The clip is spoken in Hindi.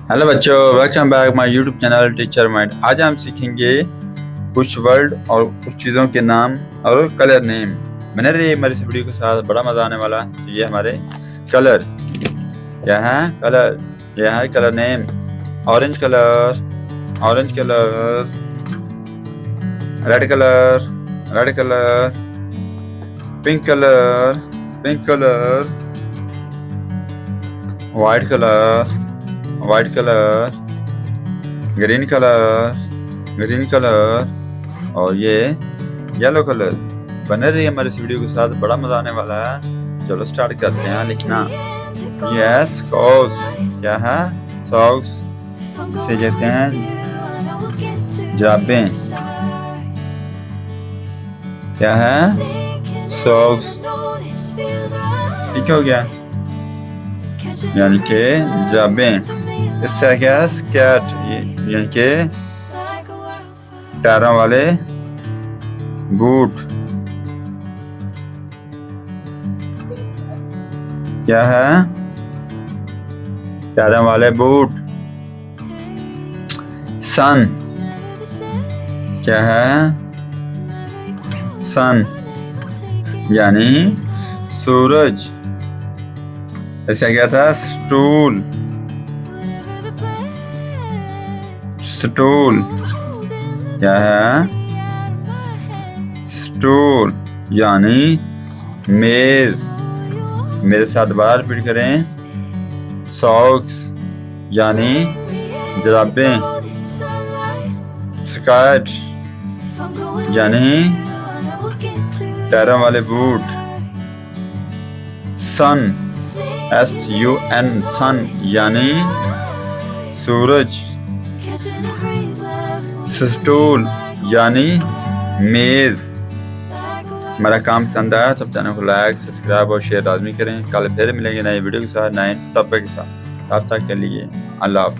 हेलो बच्चों, welcome back my YouTube channel teacher mind. आज हम सीखेंगे कुछ वर्ड और कुछ चीज़ों के नाम और कलर नेम। बने रहिए हमारी इस वीडियो के साथ, बड़ा मज़ा आने वाला है। तो ये हमारे कलर, क्या है कलर, यह है colour name. Orange colour, orange colour, red colour, red colour, pink colour, pink colour, white colour, white colour, green colour, green colour और ये येलो कलर। बने रहिए हमारे इस वीडियो के साथ, बड़ा मजा आने वाला है। चलो स्टार्ट करते हैं लिखना। यस सॉक्स, क्या है सॉक्स, इसे कहते हैं जुराबें। क्या है सॉक्स, ठीक हो गया, यानी कि जुराबें। इससे क्या है स्कर्ट, यानी कि टायरों वाले बूट। क्या है टायरों वाले बूट। सन, क्या है सन, यानी सूरज। इसका क्या था स्टूल, स्टूल, क्या है स्टूल, यानी मेज। मेरे साथ बार रिपीट करें। सॉक्स यानी जुराबें, स्कर्ट यानी टायरों वाले बूट, सन SUN सन यानी सूरज, स्टूल यानी मेज। हमारा काम पसंद आया तो चैनल को लाइक, सब्सक्राइब और शेयर लाजमी करें। कल फिर मिलेंगे नए वीडियो के साथ, नए टॉपिक के साथ। तब तक के लिए अल्लाह हाफ़िज़।